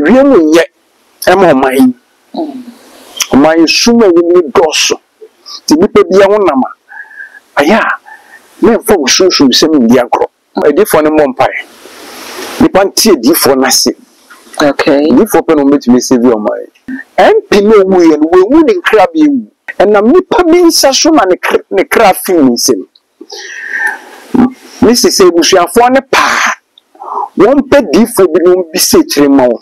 wiem ye ema oman suma woni doso ti nipa bia ho nama aya me fa wosunsun se me dia kro edifo ne mompae nipa ntie edifo na se okay edifo pe no metumi se bi oman MP no wu ye no wu ni nkra bi wu enam nipa bi nsa so na ne kra fi mi se ni se busuafo ne pa won pe difo bi no bi se kire ma wo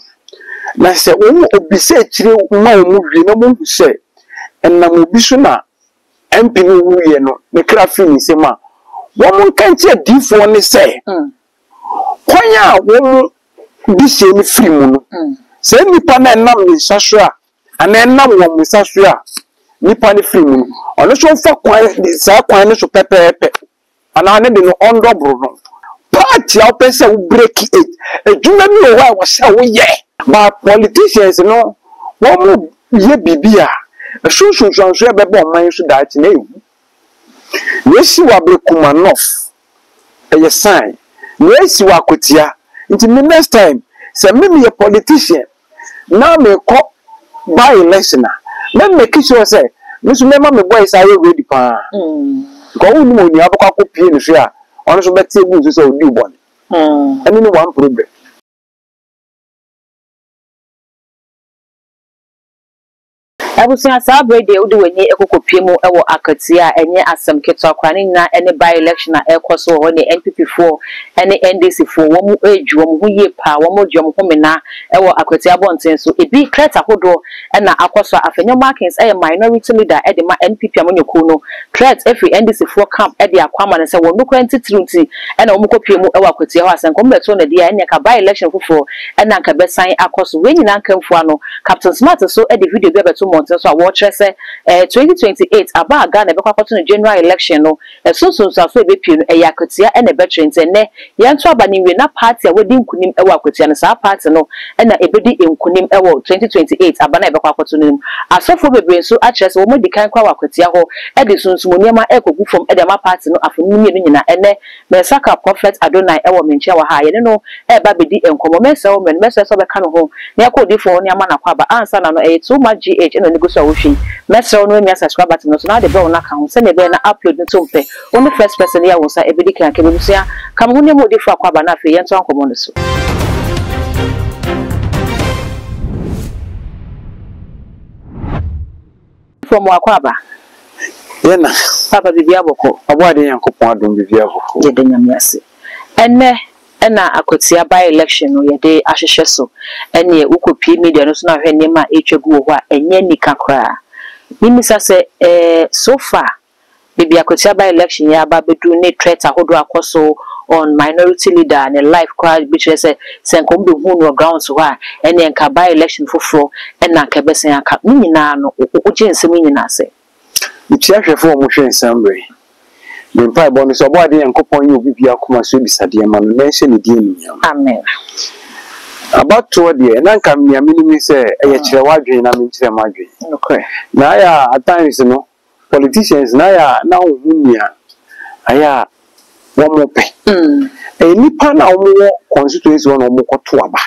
na se wo obi se kire ma wo mu wi na mo hu se enam obi so na MP no wu ye no ne kra fi mi se ma wo mo kan tie difo ne se kwanya wo bi se ni free mu no se nipa na enam ni sasua ana enam wo mu sasua nipa ni free mu ono so fa kwan sa kwan ne so pepepe ana ne de no ondobro no party out person will break it ejuma mi o wa wo se wo ye but politicians no wo mu ye bibia so e be bo man so da ati na ewu yesi wa brekuma nof e sign yesi wa kotia nti next time say me a politician now me ko buy election na me make sure say me so me boys are ready pa ko wu mo ni abakwa ko pie ni so a ono so beti egu so odi ubon ani no one problem Abusia sabrede odi wenye ekokopie mu ewo akatia enye asem keto akwani na ene by election na ekoso ho ne NPP4 ene NDC4 wo mu eju wo mu huye pa wo mu dwom homena ewo akatia bonten so ebi kreta hodo na akoso afenyo markings minority leader ede ma NPP amonyoko no threat every NDC4 camp ede akwama ne se wo no kwenti trunti ena wo mu kopie mu ewo akatia ho asen kombeto na dia ene ka by election fofo ena ka besan akoso we nyina nkamfo ano Captain Smart so ede video be beto so watch say 2028 aba Ghana be kwakoto no general election no so ebe pie no yakotia e na be trent ne yanto aba ni we na party a wedi nkunim e wa akotia no sa party no e na ebedi nkunim e wo 2028 aba na be kwakoto no asofo bebre so akyerese wo modi kan kwa wa akotia ho e de sunsumo niam e kogu fom e de ma party no afunu mi no nyina ene Mesaka Prophet Adonai e wo menche wa ha ye no e ba bedi enkomo mesa wo men mesa so be ka no ho na yakodi fo niam na kwa ba ansa na no e too much GH no go so wohwe mesra no emi subscribe button no so na de be wona ka ho se ne be na upload no to mpe only first person ya wo sa ebedi kan ke be busia kam ho ne mo de fo akwa ba na afi ye nto ankomo no so from wakwaba yena papa bibia boko abode yankopon adom bibia boko ye de nyamiase enne na akotia by election no ye de ahwehwe so ene ukopie media no so na hwe nema etwagu wo a enye nika kra nimisa se so far bibi akotia by election ya ba bedu ne threat ahodo akoso on minority leader and life crowd which is senkom be hu no ground so a ene nka by election foforo ena ka besen aka nyina no oje nsem nyina se ichiahwefo mo hwe nsambre the pipe bonus so boade yankopon yi obi akoma so bisade ma no mention ne die nyam amen about to there na nka miami ni se eye kire wadwen na me kire madwen okay na ya at times no politicians na ya na ohunia aya wo mo pe nipa na wo constituency wo no mo koto aba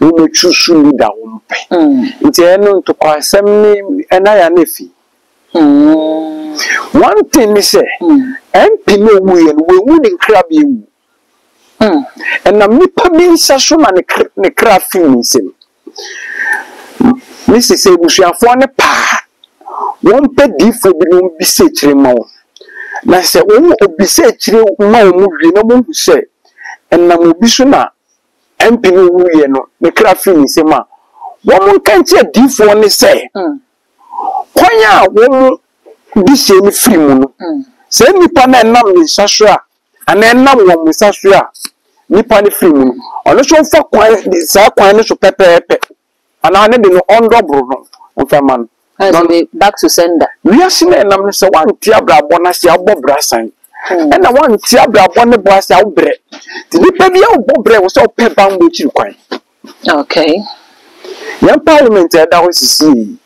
wo mo choose leader wo mo pe nti eno to kwasem ni ena ya nefi one thing is say MP no wu ye no we wu ni nkra bi wu enam nipa bi nsa so na ne kra fi mi sem nisi se busuafo ne pa won pe difo bi no bi se kire ma wo na se wo obi se kire ma wo mu wi na mo hu se enam obi so na MP no wu ye no ne kra fi mi sem a wo mo kan tie difo ne se kwanya wo bi se ni free mu no se nipa na enam ni sasua ana enam wo mu sasua nipa ni free mu ono so fa kwan sa kwan ni so pepepe ana ne de no ondobro no onfa man back to sender we are seeing enam se wan ti abrabo na se abo brasan ena wan ti abrabo ne bo se awbre ti nipa bi awbo bre wo so pe bambo chi kwan okay yan parliament e da ho sisi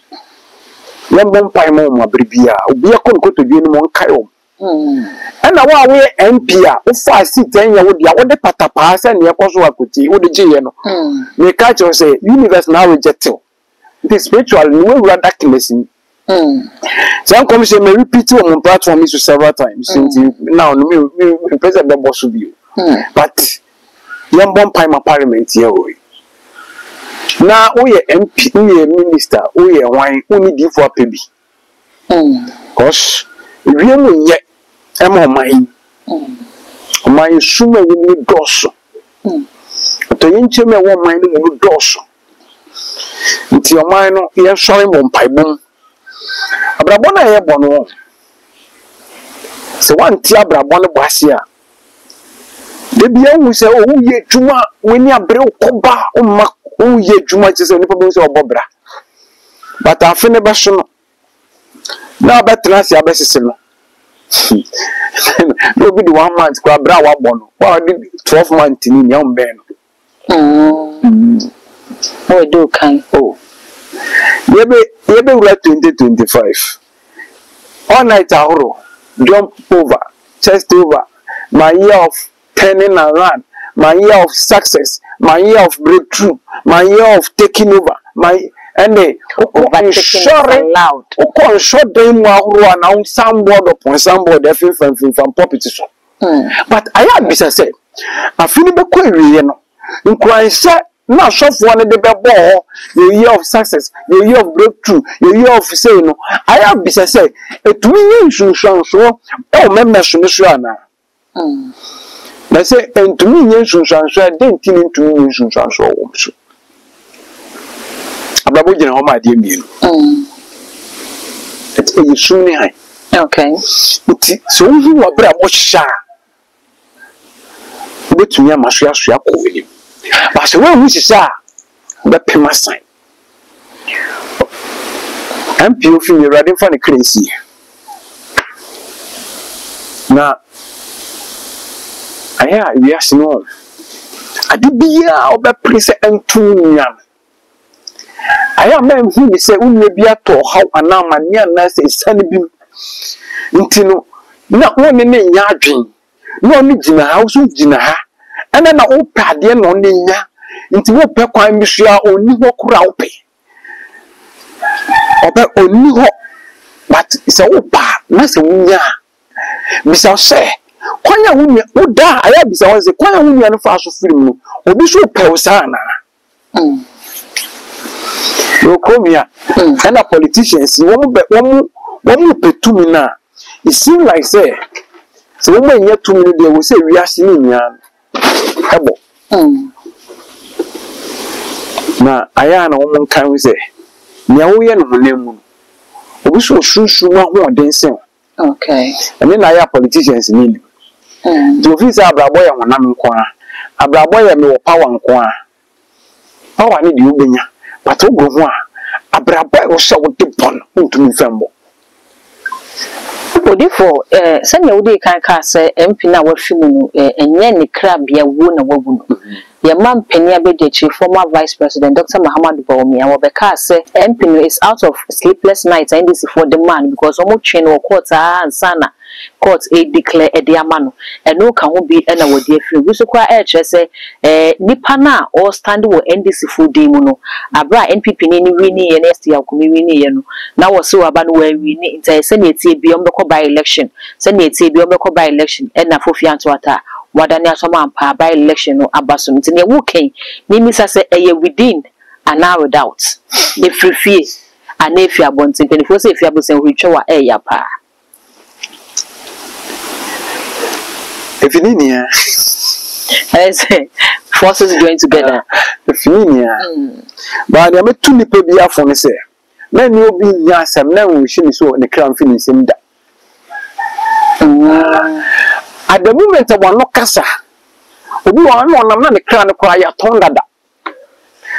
yambon pai mo ma bribia obi akon ko to bi ni mo nkai o And now we MP a wo fa seat en ye wo dia wo de patapa se ne ekoso akoti wo de giye no me catch you say universe now reject you the spiritual no we rather kinesin some commission me repeat on platform is several times now me president the boss you but yam bon pie my parliament here we na wo ye MP wo ye minister wo ye wan wo ni di for pebi cause we mu ye ema omai suma ni doso to yinche me wo omai ni doso nti omai no ye sori mo mpaibom abrabon na ye bono se wanti abrabon no boase a de bia hu se o ye djuma weni abre okoba o ma o ye djuma che se ni po se obobra but afene ba so no na betra se abesese no no be the 1 month kwa bra wa bono wa di 12 months ni nyam ben oh do kan yebe wura 2025 all night ahoro jump over chest over my year of turning around my year of success my year of breakthrough my year of taking over my and overtaking loud. Okay, short day more now soundboard upon soundboard from property. But I have business said, I feel the query, you know. Inquire, sir, now shop one of the ball, your year of success, your year of breakthrough, your year of saying, no. I have business said, it to me, so, oh, members, Miss I say, and to me, so, then till to me, so. Ababo jina ho ma de mienu e sumni han okay uti so hu wa bra mo sha betumi amaso aso ko weli ba se we hu sisa be pema sign MPO fi ni radin fa ni crazy na aya wi asino adibia obe prese entunya I am men who say unwe bia to how anama ni anase sane bi ntino na woni ne nya adwen na oni gina ha so gina ha ena na wo pade na oni nya nti wo pe kwan bisua oni ho kura wo pe obe oni ho but se wo pa na se wunya bisa se kwanya wunya wo da aya bisa wo se kwanya wunya no fa so film no obi so pe wo sana no come here and politicians one petumi na it seems like say so when you 2 minutes they will say we are seeing ya ebo na aya na wo kan we say nya wo ye no nemu obi so sunsun wa ho den sen okay and then aya politicians ni the office abrabo ya wonam nko a abrabo ya me wo power nko a power ni di ubenya but o go ho a abrabo o so wo de bon ntumi fambo odifo sanya wo de kan ka se MP na wafimu no enye ne krabia wo na wabu no ye mampani abedechi former vice president Dr. Muhammadu Bawumia wo be ka se MP no is out of sleepless nights and this for the man because omo twen wo court ansana court declare ediamano eno ka ho bi na wodi afiri bi so kwa kire se nipa na all stand wo NDC for dem no abra NPP ni wini ye next year ko mi wini ye no na wo se waba no wa wini ntai se na etie bi ombekọ by election se na etie bi ombekọ by election na fofi anto ata wadani asoma ampa by election no abaso nti ne wo ken ni misa se eye within and now without the free fee and if you are born to penny se if you are born we twa ya pa if you need here I say forces join together if you need here but I am two nipa bi afo ne se na ni obi nya asem na wo hye ni so ne kram finish nda at the moment one no kasa obi wa no nam na ne kran kwa ya ton dada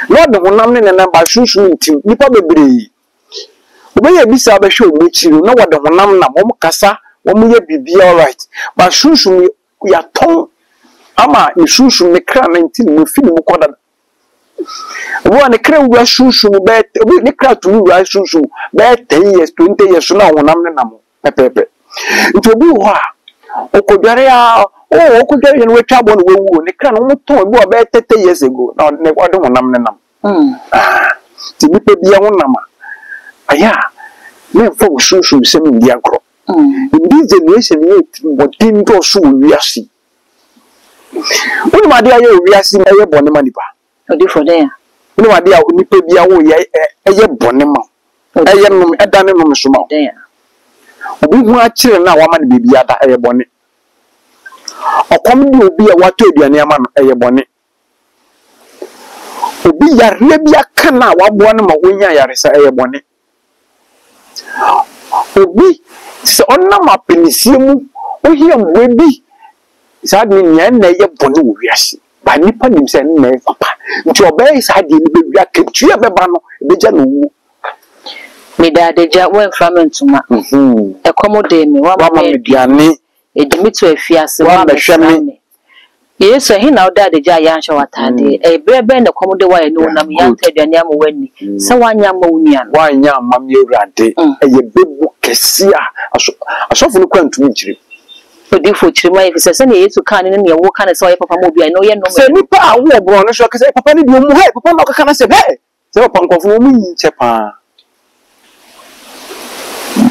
no de honam ne na ba sunsun ntim nipa bebre obi ya bisa ba hwe omochiro na wode honam na mo kasa wo mo ya bibia all right ba sunsun ya ton ama ni sunsun ne kran ntim mo fini mo kodada obi wa ne kran wa sunsun be obi ne kran to wa sunsun be 10 years 20 years na honam ne na mo pepepe nti obi ho a okodware a okodware no watwa bo no wawu ne kra no moton obi oba 30 years ago na ne kwado honam ne nam ti nipa bia honam a aya me fa ususu sem ndi agro in this generation what din do so wiase woni ma de aye wiase na ye bone ma nipa odi for there woni ma de a nipa bia wo ye eye bone ma eye no edane no so ma there obi hu a kire na wa ma de bebi ada eye bone okom de obi a wato aduane ama no eye bone obi yarle bi aka na wa boa no ma wonya yaresa eye bone obi se onna ma penisie mu ohia mwe bi sad ni nya na eye bone wo wiase ba nipa nim se na papa nti obey sad ni be wia ketua beba no beja no wu me dadeja when framentuma ekomode me wa ma mediane edimi to afiase wa behwe me yeso he na dadeja ya nhwe watade e brebe na komode wa ye no nam ya ntaduane am wani se wanya ma wunua no wanya ma me urade eye bebu kesia asofo no kwantumi jire odi fo chirima ye se na yesu kan ne ne wo kan se wa papa mo bia no ye no se nipa awo bro no so kase papa ne bi mu he papa no kaka na se he se papa nkofo mu yin chepa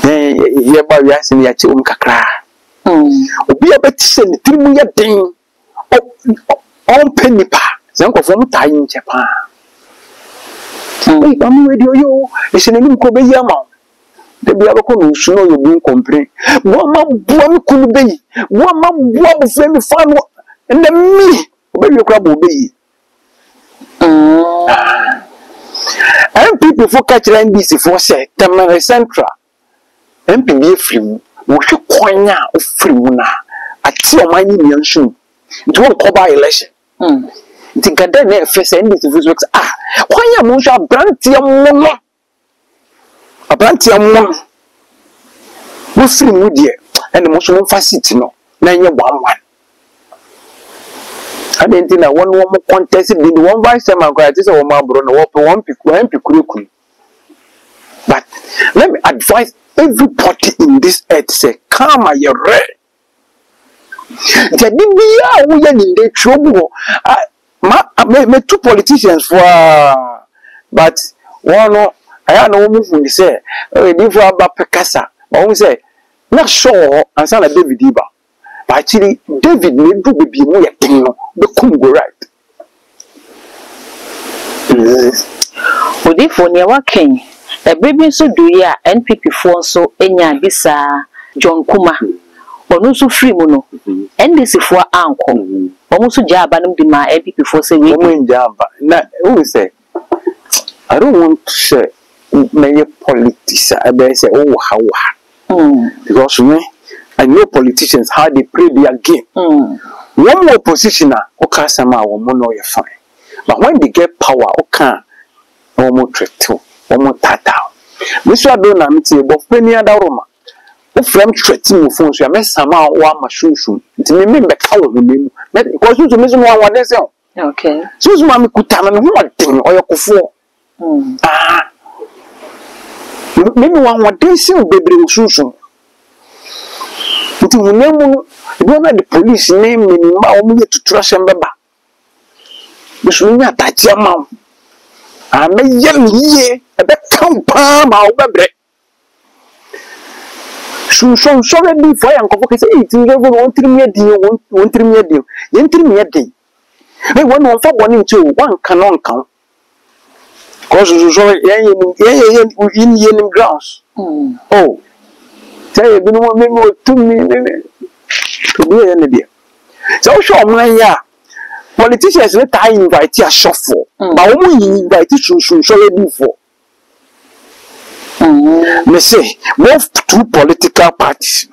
ye ba wi asin ya che kakra obi abetise ne tirimu ye den on penipa se nkofo mu ta yin chepa ba mu radio yo e se ne nim ko be yama de bia ba ko no su no yo bu compre bo ma bo mi kunu be yi bo ma bo bu fe mi fa no ende mi obe wi kra bo be yi MPP for catch NBC for say Tamale Central MPP free wo hwe kwanya ofri mu na ati o manyi mi ansu nti won ko ba election nti gada na FS NBC for kwanya mo hwe abrantia mo no abrantia mo wo free mu de ene mo so mo fa seat no na nye 1-1 adentina one contest be the one vice chairman kwa tise wo ma bro no wo pe one piku but let me advise everybody in this earth say come your re jadi biya wo ya ni de trouble me two politicians for but one aya no mu fu say e di for aba pekasa ba wo say na sure ansa na David Iba but actually David need to be mu ya tin no the Congo right odi for ne wa ken e bebi so do ya NPP for so enya bisa John Kuma onu so free mu no NDC for anko omu so jaba no bi ma NPP for say we mu jaba na who say I don't want to say many politics I say oh how because me I know politicians how they play their game. One more positioner, okay, somehow one more you're fine. But when they get power, okay, one more threat too, one more tata. This one don't know me but penny other Roma. The frame threatening me phones, you mess somehow one machine. It's me remember how we name because you to miss one day. Okay. So, mammy could tell me one thing or your kufu. Maybe one day, so baby, soon. Nti munemu do na the police name me ma o mu to trust mbeba bisu nya tachi ama a me ye ye e be kan pa ma o bebre so re bi for yan ko ke say it we go on trim ye ye trim ye din e won won fa boni nti o wan kan on kan ko so ye in grounds oh say bi no me mo tumi to be any there so show man ya politicians let I invite a shuffle but we invite so let do for me say both two political parties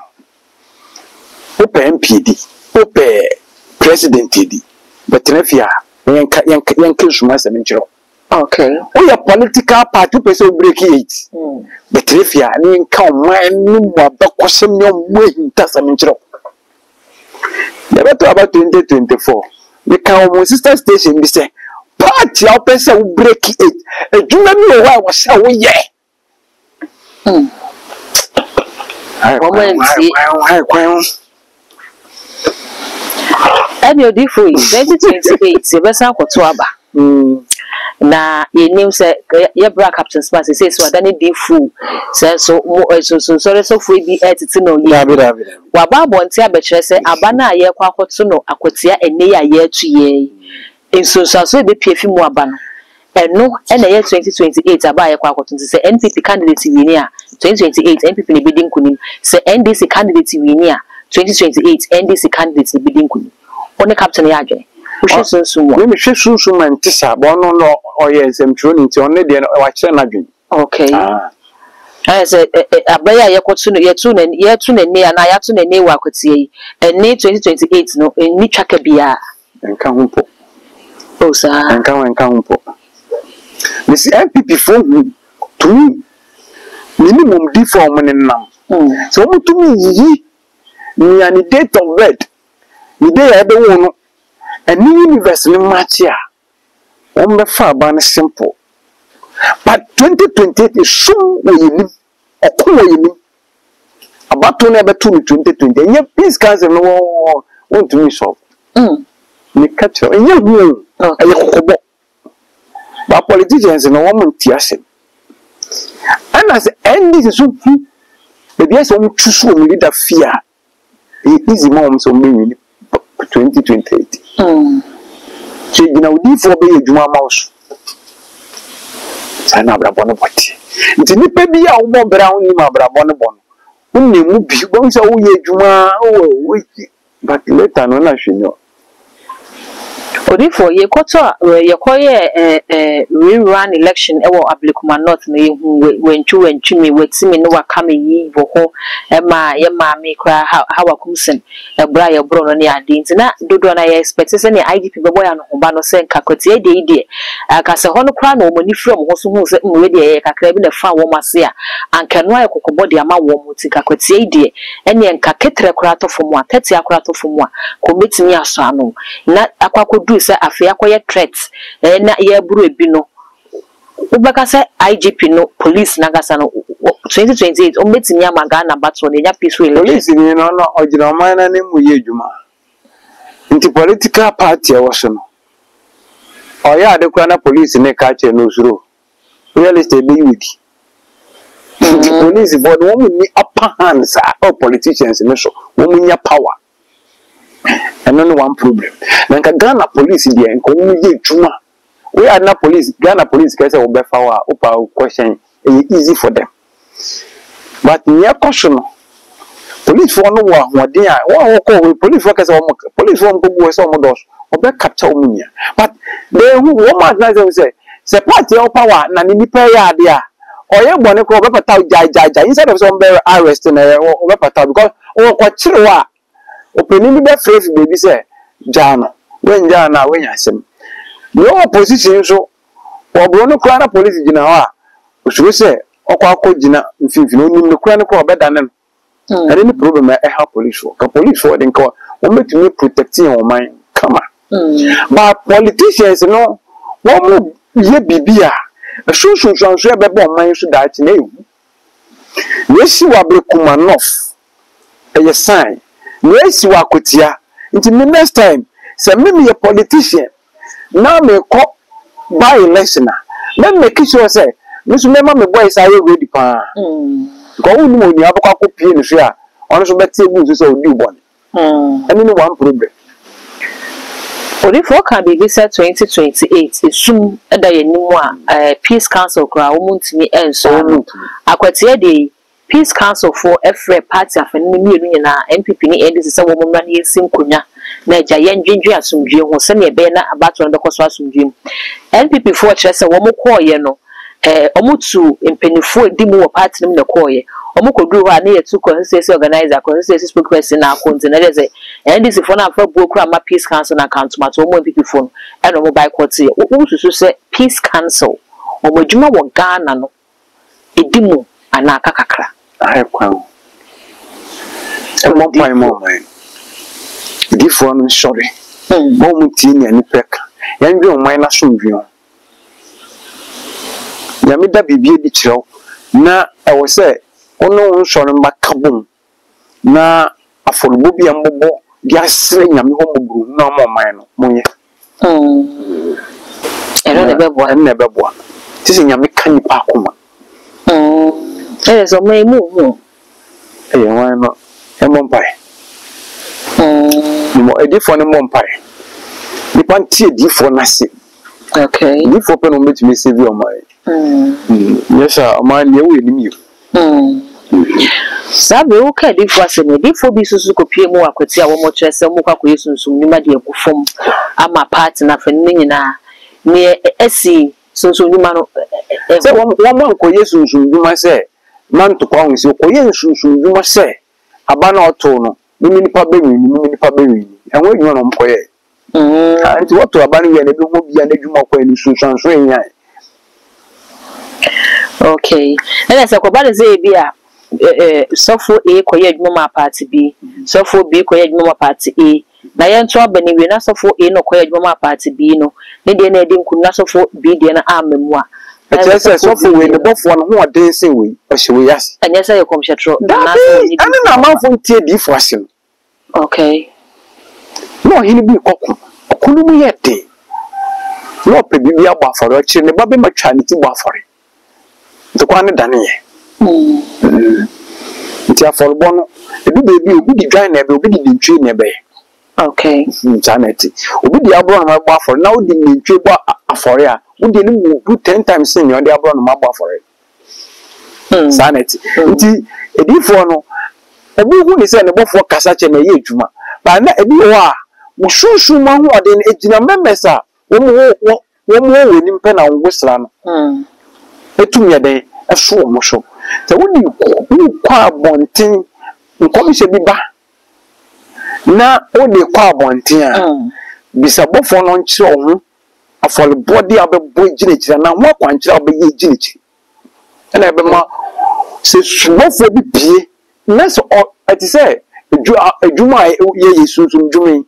open MPD open president TD but nefia yanka suma se menchiro okay we a political party person break it but nefia ni nka man ni mo abakosem ni mo hinta se menchiro never to about 2024 we can our sister station be say party our person break it e juma mi o wa say we ye And your default 2028, Bessa Kotuaba. Na ye name say ye bra Captain Spas say so adani default say so sorry so free be no ye wa ba bonte abekere say abana ye kwa akoto no akotia ene ya ye tu ye so be piefi mu aba no eno ene ye 2028 aba ye kwa akoto say NPP candidate wini a 2028 NPP ne bidin kunim say NDC candidate wini a 2028 NDC candidate bidin kunim one captain ya adwen we me hwe man tisa bo no oye semtro nti onne de wa kire na dwen okay I say abaya yekotu no yetu na ne na yatu na ne wa kwatie ene 2028 no eni twaka bia enka humpo o sa enka humpo this MPP for to me minimum deform nam so mo to me yi ni ani date of birth ni dey ebe wo no any universe ni match ya on be fa ban simple but 2028 is soon we ni about to never to 2020 and your peace council no want to me solve ni catch and you go ayokobo but politicians no want to asem and as end this so the yes on choose one leader fear easy mom so me 2028 so you know di for be adwuma mouse sana brabo no boti nti nipa bi a wo bo bra wo ni ma brabo no bon unni mu bi bo so wo ye adwuma wo but later no na hwenyo odi for ye koto ye koye rerun election ewo Ablekuma North no ye hu wentwi me wetimi no wakame yi bo ho ma ye ma me kra hawakumsen ebra ye bro no ne ade nti na dodo na ye expect say ne IDP bebo ya no hoba no se nkakoti e de aka se ho no kra na omani from ho so hu se mwe de ye kakra bi na fa wo mase a anka no aye kokobode ama wo muti kakoti e de ene nkaketre kra to fomu a tete akra to fomu a ko betimi aso ano na akwakodu say afia koye threat na ye buru ebi no ubaka say IGP no police na gasa no 2028 o metimi amaga na battle na peaceful police ni no ogina man na nemu ye adwuma nti political party e woso no oya adekwa na police ne ka che no suro real estate be yudi nti police board wo mu ni upper hands all politicians ne so wo mu nya power and only one problem. Nanka Ghana police there and community chuma. We are not police. Ghana police can say obefa wa question easy for them. But near caution. Police for no one there. One call police workers or police one go some doors. Obe capture umunya. But they who one man say party or power na ni pay ya there. Or you want to call obe jai instead of some arrest na obe pata because o kwa chirwa opinion be phrase baby say jana when jana when yasem no opposition so obro no kra na police gina ha o so say okwa gina mfimfini onim no kra no ko obeda nem any problem e help police work ka police work den ko o metumi protecting your mind come on but politicians no wo ye bibia so be bon man so that na ewu yesi wa Ablekuma North e sign Yes, you are Kutia. Until the next time, say me a politician. Now me call by election. Then make sure say, Miss Memma, my boys are ready. Go on, you have a copy in the share. Honestly, let's say we so new one. And then one problem. Odi for can be set 2028 is soon that you know Peace Council crowd won't me and so akwatie dey Peace Council for every party of any million MPP ni NDC say wo mo na yesim konya na eja ye ndwendwe asomdwe ho se ne be na abato ndo koso asomdwe NPP for kire say wo mo koye no omutu empenifo di mu wo party nim na koye omukodu ho na yetu consensus organizer consensus spokesperson na account na dey say NDC for na fa buo kura ma Peace Council na account ma to mo MPP for no e no mobile court ye wo susu say Peace Council o mo djuma wo Ghana no edimu ana kakakra I kwam mo pai mo mai di fon sorry mo muti ni ani peka yan bi o mai na somdwe ya mi da bibie di kiro na e wo se ono sorry makabum na afɔlɔbɔ bi ambɔbɔ di asere nyame hɔ mɔburu na ɔmo ɔman no monye ɛno ne bɛboa ɛno ne bɛboa te sɛ nyame ka nipa akoma ɛyɛ sɛ ɔman mu hu ɛyɛ wan no ɛmmɔ mpae nimɔ adiifoɔ no mmɔ mpae nipa ntie adiifoɔ no ase okay adiifoɔ pɛ no ɔmbɛtumi sɛ bi ɔman nyɛ sɛ ɔman neɛ wɔ anim yio Sabe o que de fosse ne de fo bi susu kopie mu akwati a wo mo kyerɛ sɛ mo kwakɔ yesunsum nima de akufom ama part na fa ne nyina ne esi sunsum nima no sɛ wo mo anko yesunsum nima sɛ man to kwa hunsi ko yesunsum nima sɛ aba na ɔto no mimi nipa bɛwini ɛho adwuma no mkɔyɛ nti wɔto aba no yɛ na bi ho bia na adwuma kɔ ani sunsanso enyan okay ɛna sɛ kɔba de sɛ bi a sɔfo A kɔyɛ adwuma ma party B sɔfo B kɔyɛ adwuma ma party A na yɛn to aba ne wie na sɔfo A no kɔyɛ adwuma ma party B no ne deɛ na edi nkun na sɔfo B deɛ na amamu a ɛkyɛ sɛ sɔfo wei ne bɔfoɔ no ho ɔden sɛ wei ɔhyɛ wei ase ɛnyɛ sɛ yɛ kɔmhyɛtro ɛne na amanfo ntie diifo ase no okay na ɔhene bi kɔko ɔko no mu yɛ den na ɔpɛ biribi abɔ afɔre ɔkyerɛ ne ba bɛma twa ne ti bɔ afɔre nti kwa ne dane yɛ nti afɔrebɔ no ebi beebi obi di dwan na ebe obi di ntwi na ebe okay saneti obi di abro na mabɔ afɔre na odi ntwi bɔ afɔre a odi ne mu 10 times ni odi abro na mabɔ afɔre saneti nti edifo no obi hu ni sɛ ne bɔfo kasa kyɛ na yɛ adwuma ba na ebi wɔ a wo sunsun ma ho ɔde ejina memesa wo mo wɔ nim pɛ na wo sra no etum yɛ den ɛso wo mo so sɛ wodi kɔ abɔnten nkɔmhyɛ bi ba na wodi kɔ abɔnten a bisa bɔfo no nkyerɛ wo ho afɔrebɔde a bɛbɔ gyinagyina na ho akwankyerɛ a bɛyɛ gyinagyina ɛna ɛbɛma sɛ subɔfo bi pie na sɛ ɛte sɛ adwuma a yɛyɛ sunsum dwuma yi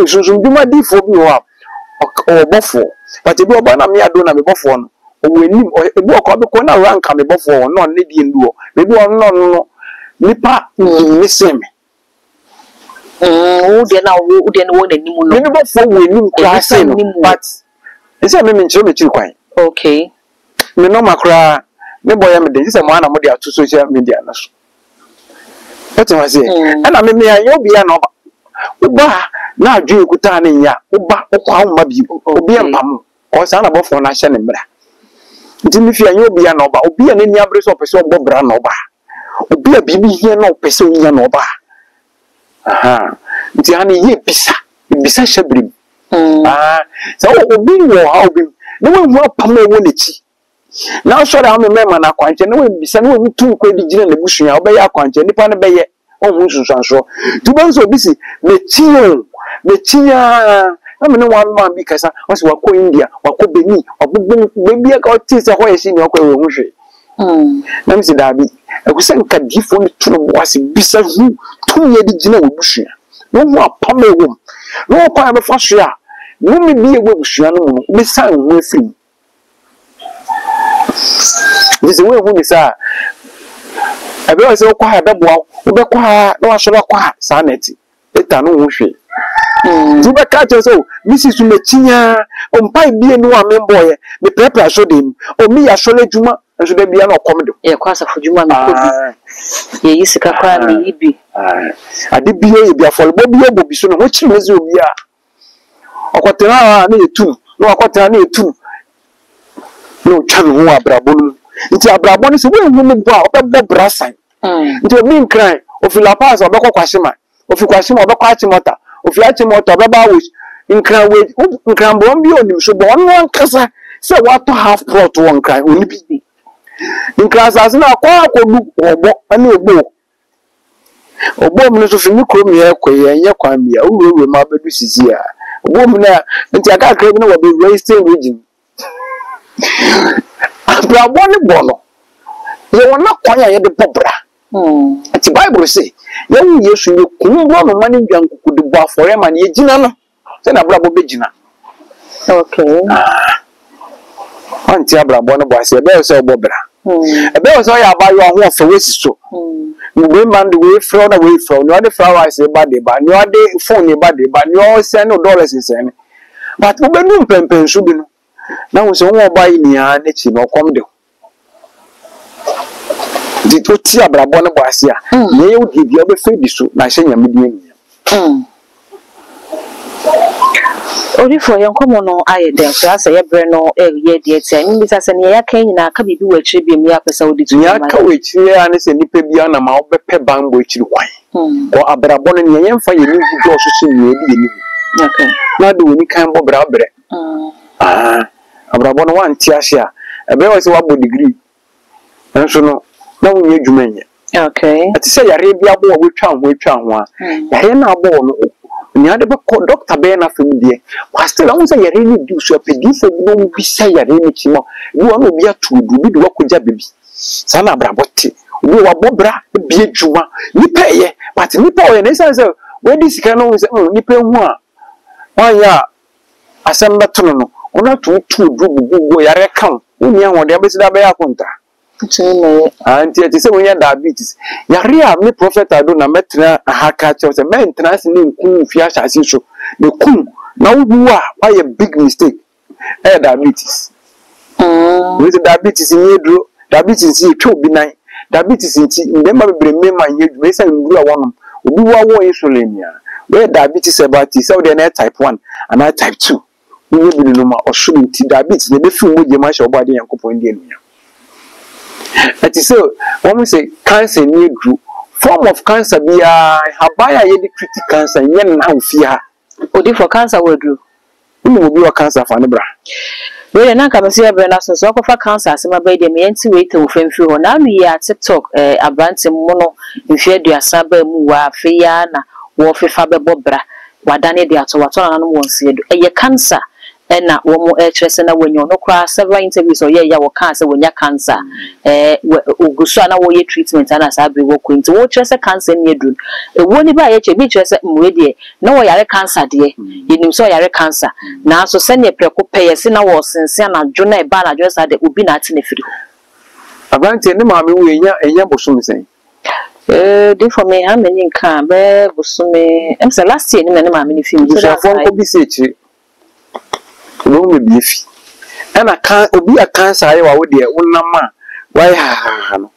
sunsum dwuma difoɔ bi wɔ a ɔbɔfo but ebi ɔba na me ado na me bɔfo no owenim ebi ọkọ beko na rank me bofo no ne die nduo ebi no nipa ni seme wo de na wo nanim no me bofo wenim class no but ese me nkyere me kiri kwan okay me no makra me boy me de ese mo ana mo de ato social media na so ete ma se ana me ayo bia na oba na adwe ekuta na nya oba okwa ahoma bi obi empam o sa na bofo na hye ne mra nti mi fi anyo bia na oba obi a ne ni abre so pese obo bra na oba obi a bibi hie na pese onya na oba aha nti ani ye bisa hyabrim so obi wo ha obi na we hu apam ewo nechi na so da me mema na kwanche na we bisa na we tu ko di gina na busua obeya akwanche nipa na beye ohun sunsanso tu ban so bisi mechiya na me no one man bi kasa o se wako India wako Benin obubu bebi ka o ti se ho ye shi ni okwa we hu hwe na me se da bi akusa nka difo ni tu no wase bisa hu tu ye di gina we busua no hu apam ewo no kwa be fa so a no me bi ewo busua no mu me san hu afim this way hu ni sa ebe o se kwa ha beboa wo be kwa na wa so be kwa sa neti eta no hu hwe Tuba kacho so misi sumechinya ompai bie no amemboye me prepare so dem o mi ya sole juma nso da bia na okomdo e kwasa fujuma me kobi ye yisika kwa me yibi ade bie ye bia folbo bie bobi so no ho chimezi obi a okotena na etum na okotena na etum no twan ho abrabonu nti abrabonu se we hu me bo a obebo brasan nti obi nkran ofila pass obekọ kwashima ofikwashima obekọ achimota ofiache moto baba wish nkran bo mbi onim so bo no nkasa se wato half plot won nkran oni bi nkran asase na akwa akodu obo ani obo mu no so fi mikro mi ekoye enye kwan bia uwewe ma bedu sisi a obo mu na nti aka akra bi na wo be wasting region abrabo ne bono ye wona kwan ya ye de bobra ati Bible say yewu Yesu ne kumbro no mani dwankuku de bo afore ma ne yegina no se na brabo begina okay anti abrabo no bo ase be so bobra ebe so ya abayo ho ofe wesi so we man the way from no the flowers e bad ba no the phone e bad ba no send dollars send but we no pempen so bi no na wo so won buy ni a na chi no kom de di to ti abrabo no bo ase a na ye odi bi obe fe di so na hye nyame di ani ori for yon komo no aye den so asa ye bre no ye die ti ani bisa se ne ya kan nyina ka bibi wa chiri bi mi apesa odi tu ya ka we chiri ya ne se nipa bia na ma obepe bambo chiri kwan ko abrabo no ne yemfa ye ni do so se ne di ye ni okay na do ni kan bo bra bre abrabo no wan ti ase a ebe wo se wa bo degree enso no na wo nye dwuma nye okay ati se yare bia bo wo twa ho a yare na bo no ni ade ba ko doctor be na fem die wa still on say yare ni du so pedi fo no bi say yare ni kimo ni wa no bia tudu bi de wa koja bebi sa na abrabote obi wa bobra bi adwuma ni peye but ni pa o ye ne say we di sika no say ni pa hu a wan ya asem beto no ona tudu bugu yare kan ni ahode abesi da be ya konta anti ati se wonya diabetes yare a me prophet ado na metra ahaka che se maintenance ni nku fi asase so ne kum na wo a why a big mistake diabetes with diabetes ni edro diabetes ni twa obi nan diabetes nti ndema bebre mema nyedu me se nduru a wonom obi wo insulin ya we diabetes about se wo de na type 1 and type 2 ni bi no ma osuru nti diabetes ne be fi wo je ma sha obade yankopon die no ati so when we say cancer near group form of cancer be habaya ye the critical cancer yen na ofia odi for cancer we do we will be cancer for ne bra we na ka basi abre na so ko fa cancer asema ba de me enti we te ofemfi ho na no ya TikTok abrante mo no mfi aduasa ba mu wa fe ya na wo fe fa be bobra wadane de ato wato na no wonse do eye cancer na wo mo chrese na wenyo no kra several interviews o ye ya wo cancer wonya cancer ogusu na wo ye treatment na sabre wo kwenti wo chrese cancer ni edu wo ni ba ye che bi chrese mwe de na wo yare cancer de yenim so yare cancer na so se ne preko peye se na wo sense na dwo na e ba na dwo sa de obi na ate na firi abante ne maame wo enya bosom sen dey for me how many kan be bosom say last year ni me maame ni film so afon ko bi se chi no me biefi ana kan obi a cancer ayi wa wo de wonama why ha no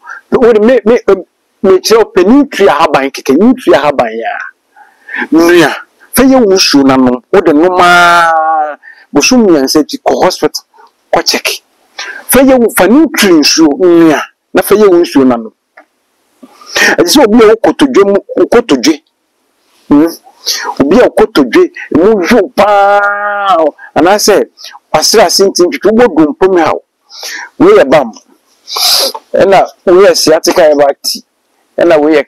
me chiro penitria haban keke nitria haban ya nua fe ye wusu na no wo de no ma bosum nyanse ti ko hospital ko check fe ye wu fani nsu nua na fe ye wusu na no ati so obi o kotodwe obi a kotodwe mu ju pa ana say asira sintin tutu godum pom ha we ye bam ena we ye siatika e bati ena we ye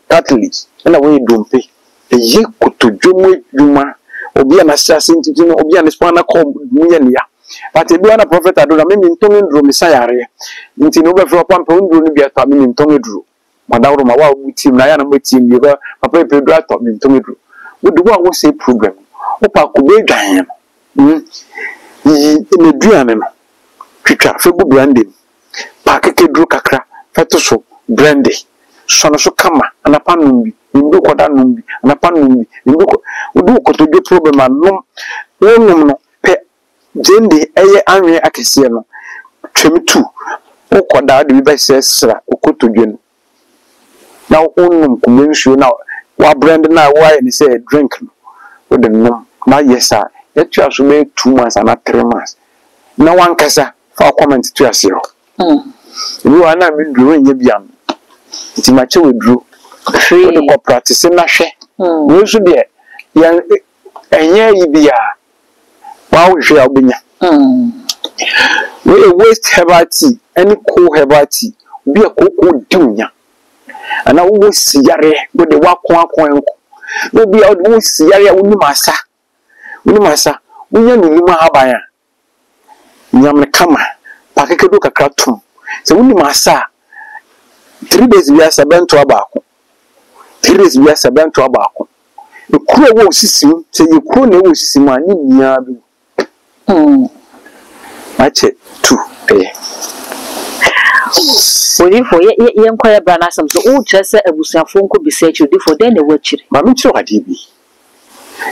catholic ena we ye dompe ye kotodwe mu djuma obi a na asira sintin no obi a na spana ko mu ye ne ya but ebi ana prophet adona me ntonge ndro misayare nti no be fro pampa ndro no bi ato me ntonge dro madawro ma wa team na ya na mo team bi ba papa e pedro ato me ntonge dro we do what we say program opa ko be dwan ne duane no twitwa fe bu branding pa keke dro kakra feto so brandy so no so kama anapa numbi ndu ko da numbi anapa numbi ndu ko udu ko to do problem anom wonum no pe jende eye anwe akese no twem2 ukoda de be sesra ukoto dwen na wonum kumensuo na wa brand na wa ni say drink no wo de no na yesa etu aso be 2 months and 3 months na wan kasa fa comment to asiro you ana me duro nya biam ti ma che we duro free the ko practice na hwe we so de yan enye yi bia wa wo hwe obenya we waste herbal tea any cool herbal tea bi akoko dunya ana wo siyare wo de wakon enko no bi wo siyare wo masa wonya no ma habaya nyam kama pakeke do kakra tum se wo masa 3 days bia sabento abako 3 days bia sabento abako e kuro wo sisim se ye kuro na wo sisim ani nia bi mache 2 so for ye enquire brana some so o chese abusuafo nko bisechi di for then the wachiri ma me chiro ade bi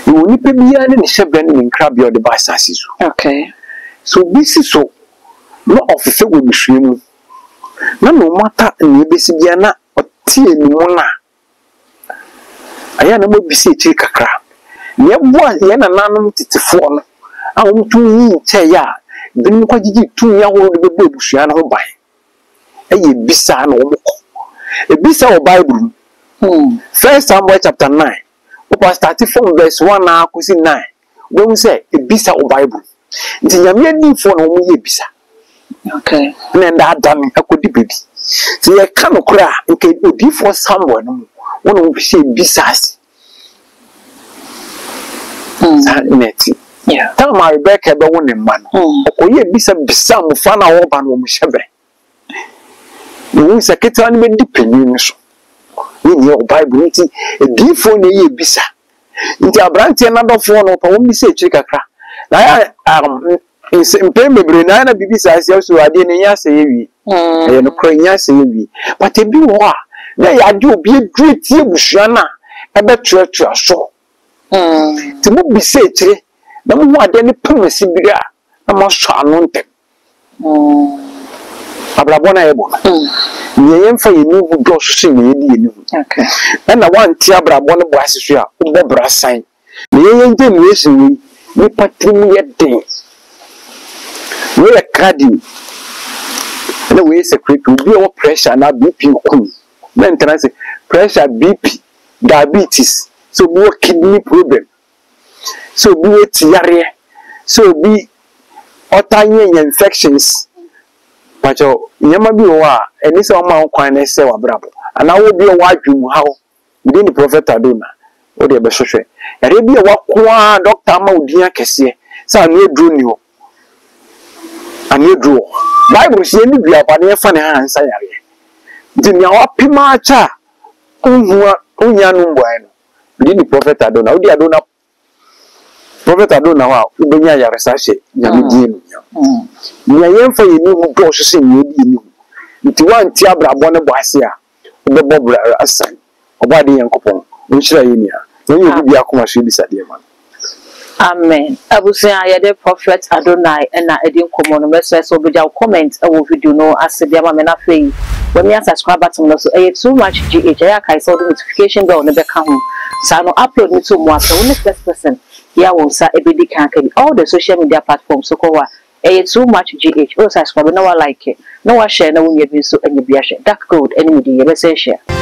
e woni pe bia ne hyebra ne nkrabia de ba asase so okay so bisi so no office go bihwemu na no mata ne besi bia na otie ni mu na aya na mo bisechi kakra ne boa ye na nanom titifo no a wo tun yi che ya bin ko gigi tun ya horo de be busua na ho ban eye bisa na wo ko e bisa o Bible First Samuel chapter 9 o start from verse 1 na akusi 9 we say e bisa o Bible nti nyame ani fo na wo ye bisa okay na nda adam akodi bebi ti ye ka no kura nke odi for Samuel no wo no bi se bisa asi neti yeah tell my Rebecca be won in man okoye bisa mo fa na wo ba no mo hyebre ni seketa ni be dipeni so ni o Bible nti edi fo na ye bisa nti abrante na do fo no pa wo mi se chiri kakra na ya mpe mebre na bibisa ase so ade ne nya se yewi e no kro nya se yewi but e bi wo a na ya de obi edreti ebusua na e be tuatua so ti mo bisa chiri na mo ade ne pamasi bira na mo so anu ntem abrabona ebo nye yemfa yenu bu do so se ye di yenu okay na wanti abrabona bo asisu a wo bra san ne yente ne yesu ni patrimu ye den we are cardio na we secret obi o pressure na BP ku na interest pressure BP diabetes so we kidney problem so we tiare so we otanye infections pacho nyama bi wo a eni se o ma kwan na se wa brabo ana wo bi o adwum hawo within the prophet Adona o de be hwehwe yare bi wa kwa doctor ma odin akese sa na edru ni ho anedru Bible sie ni bia pa na fa ne hansa yare ndi nya wa pima cha unhua unya no mbwa no within the prophet Adona o de Adona prophet Adona wa ubenya yare sa hye nyame din nya yemfa yenu mu do so se nye di ni nti wanti abrabo ne bo ase a obebo bra asan obade yankopon nchira yeni a yenye bi akoma hwe bi sade man amen abusia ya de prophet Adonai na edin komo no message so beja comment e wo video no ase bia ma me na fei when you subscribe button no so too much gh ya kai so the notification bell no be ka ho sa no upload me to mo ase one first person ya won sa ebedi kan ka all the social media platforms so ko wa too much gh o subscribe no wa like no wa share no nya bi so anya bi share dark gold enemy di ye be share